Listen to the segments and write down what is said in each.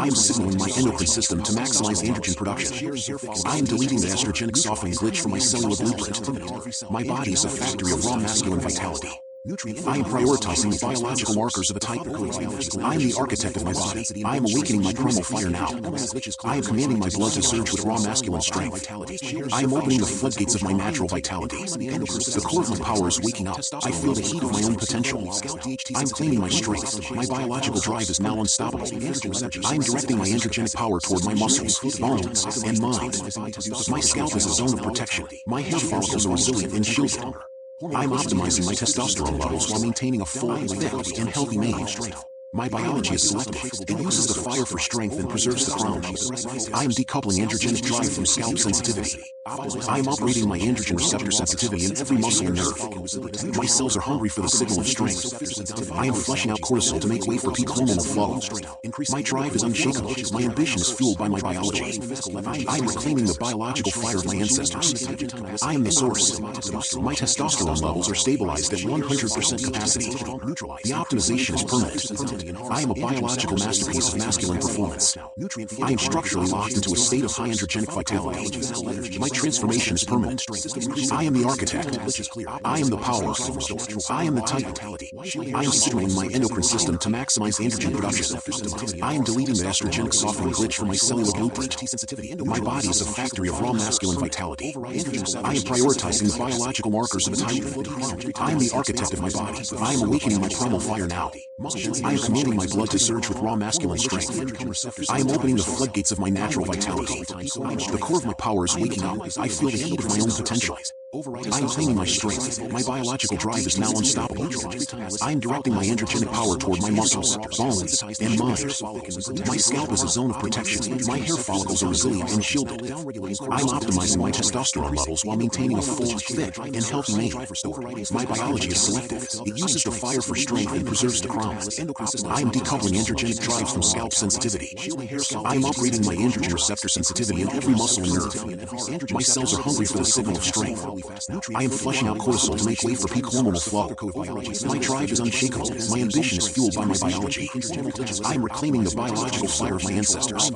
I am signaling my endocrine system to maximize androgen production. I am deleting the estrogenic softening glitch from my cellular blueprint. My body is a factory of raw masculine vitality. I am prioritizing the biological markers of a type. I am the architect of my body. I am awakening my primal fire now. I am commanding my blood to surge with raw masculine strength. I am opening the floodgates of my natural vitality. The core of my power is waking up. I feel the heat of my own potential. I am claiming my strength. My biological drive is now unstoppable. I am directing my androgenic power toward my muscles, bones, and mind. My scalp is a zone of protection. My hair follicles are resilient and shielded. I'm optimizing my testosterone levels while maintaining a full, thick, and healthy mane. My biology is selective. It uses the fire for strength and preserves the crown. I am decoupling androgenic drive from scalp sensitivity. I am operating my androgen receptor sensitivity in every muscle and nerve. My cells are hungry for the signal of strength. I am flushing out cortisol to make way for peak hormonal flow. My drive is unshakable. My ambition is fueled by my biology. I am reclaiming the biological fire of my ancestors. I am the source. My testosterone levels are stabilized at 100% capacity. The optimization is permanent. I am a biological masterpiece of masculine performance. I am structurally locked into a state of high androgenic vitality. My transformation is permanent. I am the architect. I am the power. I am the type. I am signaling my endocrine system to maximize androgen production. I am deleting the estrogenic softening glitch from my cellular blueprint. My body is a factory of raw masculine vitality. I am prioritizing the biological markers of a type. I am the architect of my body. I am awakening my primal fire now. I am commanding my blood to surge with raw masculine strength. I am opening the floodgates of my natural vitality. The core of my power is waking up. I feel the heat of my own potential. I am claiming my strength. My biological drive is now unstoppable. I am directing my androgenic power toward my muscles, bones, and mind. My scalp is a zone of protection. My hair follicles are resilient and shielded. I am optimizing my testosterone levels while maintaining a full, thick, and healthy mane. My biology is selective. It uses the fire for strength and preserves the crown. I am decoupling androgenic drives from scalp sensitivity. I am operating my androgen receptor sensitivity in every muscle and nerve. My cells are hungry for the signal of strength. I am flushing out cortisol to make way for peak hormonal flow. My drive is unshakable. My ambition is fueled by my biology. I am reclaiming the biological fire of my ancestors.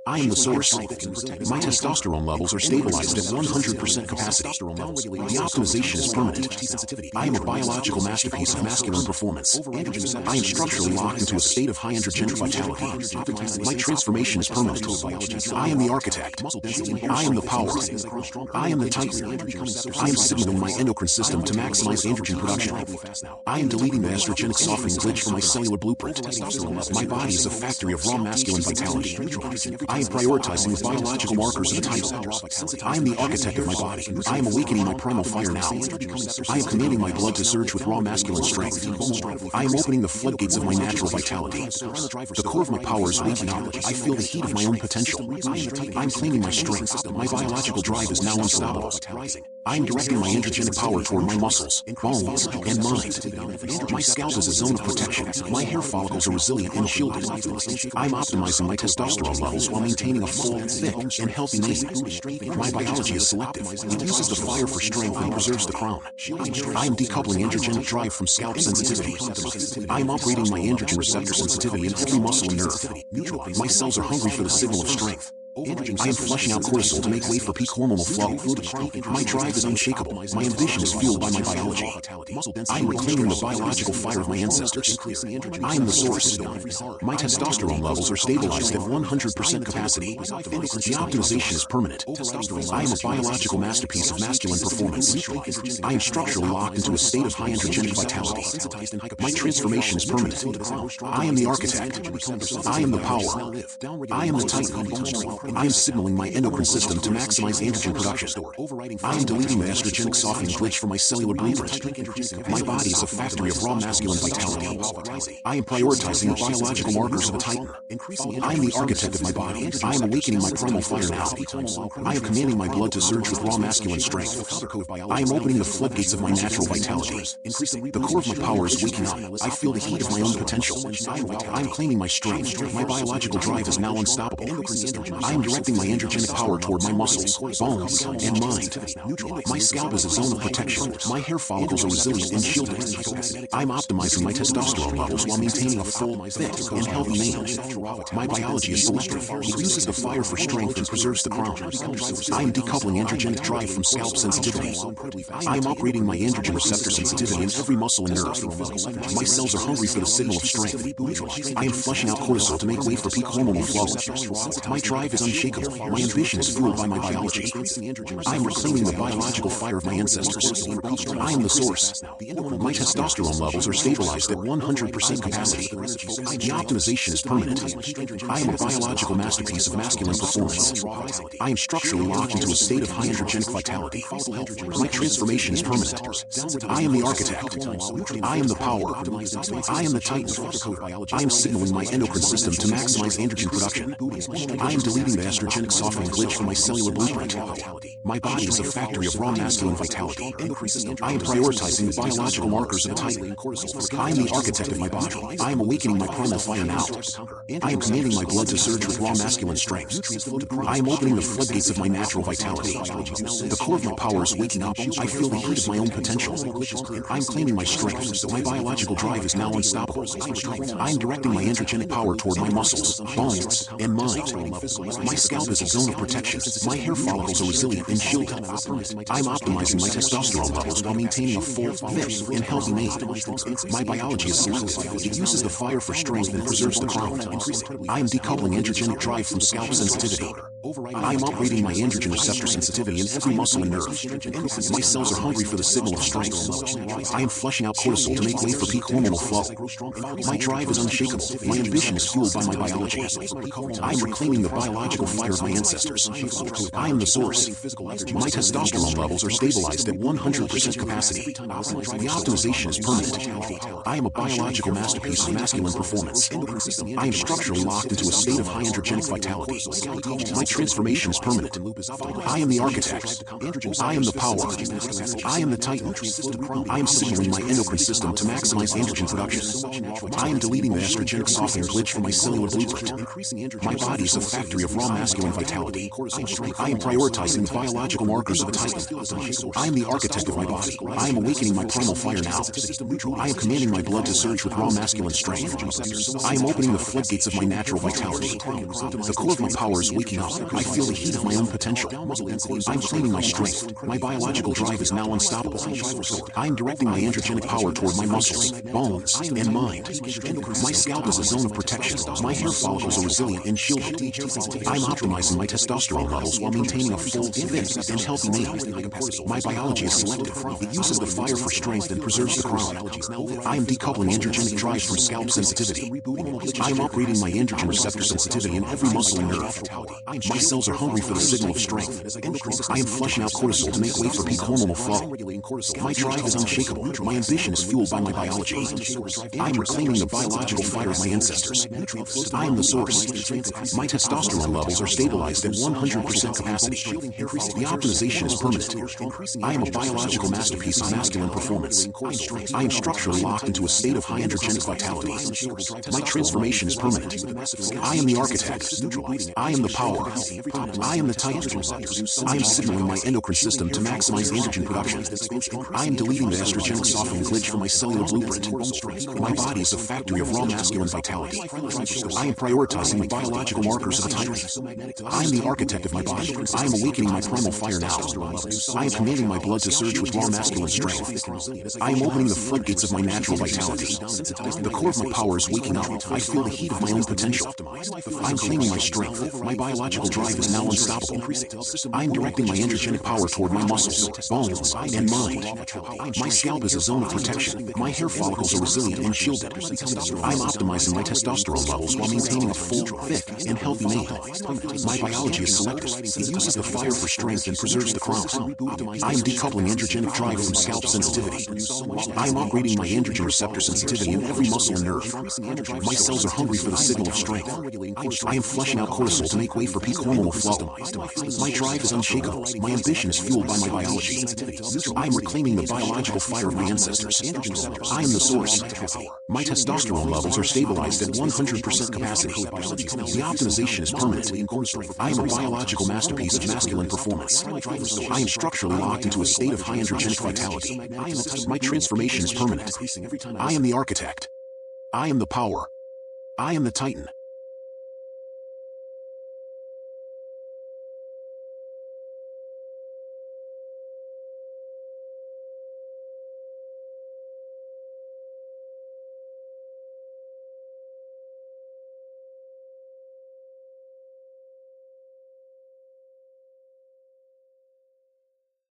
I am the source. My testosterone levels are stabilized at 100% capacity. The optimization is permanent. I am a biological masterpiece of masculine performance. I am structurally locked into a state of high androgenic vitality. My transformation is permanent. I am the architect. I am the power. I am the titan. I am signaling my endocrine system to maximize androgen production. I am deleting the estrogenic softening glitch from my cellular blueprint. My body is a factory of raw masculine vitality. I am prioritizing the biological markers of a type. I am the architect of my body. I am awakening my primal fire now. I am commanding my blood to surge with raw masculine strength. I am opening the floodgates of my natural vitality. The core of my power is waking up. I feel the heat of my own potential. I am claiming my strength. My biological drive is now unstoppable. I am directing my androgenic power toward my muscles, bones, and mind. My scalp is a zone of protection. My hair follicles are resilient and shielded. I am optimizing my testosterone levels while maintaining a full, thick, and healthy mane. My biology is selective. It uses the fire for strength and preserves the crown. I am decoupling androgenic drive from scalp sensitivity. I am operating my androgen receptor sensitivity in every muscle and nerve. My cells are hungry for the signal of strength. I am flushing out cortisol to make way for peak hormonal flow. My drive is unshakable. My ambition is fueled by my biology. I am reclaiming the biological fire of my ancestors. I am the source. My testosterone levels are stabilized at 100% capacity. The optimization is permanent. I am a biological masterpiece of masculine performance. I am structurally locked into a state of high androgenic vitality. My transformation is permanent. I am the architect. I am the power. I am the titan. I am signaling my endocrine system to maximize androgen production. I am deleting the estrogenic softening glitch from my cellular blueprint. My body is a factory of raw masculine vitality. I am prioritizing the biological markers of a titan. I am the architect of my body. I am awakening my primal fire now. I am commanding my blood to surge with raw masculine strength. I am opening the floodgates of my natural vitality. The core of my power is waking up. I feel the heat of my own potential. I am claiming my strength. My biological drive is now unstoppable. I am directing my androgenic power toward my muscles, bones, and mind. My scalp is a zone of protection. My hair follicles are resilient and shielded. I'm optimizing my testosterone levels while maintaining a full, thick, and healthy mane. My biology is selective. It uses the fire for strength and preserves the crown. I am decoupling androgenic drive from scalp sensitivity. I am upgrading my androgen receptor sensitivity in every muscle and nerve. My cells are hungry for the signal of strength. I am flushing out cortisol to make way for peak hormonal flow. My drive is unshakable. My ambition is fueled by my biology. I am reclaiming the biological fire of my ancestors. I am the source. My testosterone levels are stabilized at 100% capacity. The optimization is permanent. I am a biological masterpiece of masculine performance. I am structurally locked into a state of high androgenic vitality. My transformation is permanent. I am the architect. I am the power. I am the titan. I am signaling my endocrine system to maximize androgen production. I am deleting the estrogenic softening glitch from my cellular blueprint. My body is a factory of raw masculine vitality. I am prioritizing the biological markers of the titan. I am the architect of my body. I am awakening my primal fire now. I am commanding my blood to surge with raw masculine strength. I am opening the floodgates of my natural vitality. The core of my power is waking up. I feel the heat of my own potential. I am claiming my strength. My biological drive is now unstoppable. I am directing my androgenic power toward my muscles, bones, and mind. My scalp is a zone of protection. My hair follicles are resilient and shielded. I'm optimizing my testosterone levels while maintaining a full, thick, and healthy mane. My biology is selective. It uses the fire for strength and preserves the crown. I am decoupling androgenic drive from scalp sensitivity. I am upgrading my androgen receptor sensitivity in every muscle and nerve. My cells are hungry for the signal of strength. I am flushing out cortisol to make way for peak hormonal flow. My drive is unshakable. My ambition is fueled by my biology. I am reclaiming the biological fire of my ancestors. I am the source. My testosterone levels are stabilized at 100% capacity. The optimization is permanent. I am a biological masterpiece of masculine performance. I am structurally locked into a state of high androgenic vitality. My transformation is permanent. I am the architect. I am the power. I am the titan. I am signaling my endocrine system to maximize androgen production. I am deleting the estrogenic softening glitch from my cellular blueprint. My body is a factory of raw masculine vitality. I am prioritizing the biological markers of a titan. I am the architect of my body. I am awakening my primal fire now. I am commanding my blood to surge with raw masculine strength. I am opening the floodgates of my natural vitality. The core of my power is waking up. I feel the heat of my own potential. I am claiming my strength. My biological drive is now unstoppable. I am directing my androgenic power toward my muscles, bones, and mind. My scalp is a zone of protection. My hair follicles are resilient and shielded. I am optimizing my testosterone levels while maintaining a full, thick, and healthy mane. My biology is selective. It uses the fire for strength and preserves the crown. I am decoupling androgenic drive from scalp sensitivity. I am upgrading my androgen receptor sensitivity in every muscle and nerve. My cells are hungry for the signal of strength. I am flushing out cortisol to make way for peak hormonal flow. My drive is unshakable. My ambition is fueled by my biology. I am reclaiming the biological fire of my ancestors. I am the source. My testosterone levels are stabilized at 100% capacity. The optimization is permanent. I am a biological masterpiece of masculine performance. I am structurally locked into a state of high androgenic vitality. My transformation is permanent. I am the architect. I am the power. I am the titan. I am signaling my endocrine system to maximize androgen production. I am deleting the estrogenic softening glitch from my cellular blueprint. My body is a factory of raw masculine vitality. I am prioritizing the biological markers of a titan. I am the architect of my body. I am awakening my primal fire now. I am commanding my blood to surge with raw masculine strength. I am opening the floodgates of my natural vitality. The core of my power is waking up. I feel the heat of my own potential. I am claiming my strength. My biological drive is now unstoppable. I am directing my androgenic power toward my muscles, bones, and mind. My scalp is a zone of protection. My hair follicles are resilient and shielded. I am optimizing my testosterone levels while maintaining a full, thick, and healthy mane. My biology is selective. It uses the fire for strength and preserves the crown. I am decoupling androgenic drive from scalp sensitivity. I am upgrading my androgen receptor sensitivity in every muscle and nerve. My cells are hungry for the signal of strength. I am flushing out cortisol to make way for peak hormonal flow. My drive is unshakable. My ambition is fueled by my biology. I am reclaiming the biological fire of my ancestors. I am the source. My testosterone levels are stabilized at 100% capacity. The optimization is permanent. I am a biological masterpiece of masculine performance. I am structurally locked into a state of high androgenic vitality. My transformation is permanent. I am the architect. I am the power. I am the titan.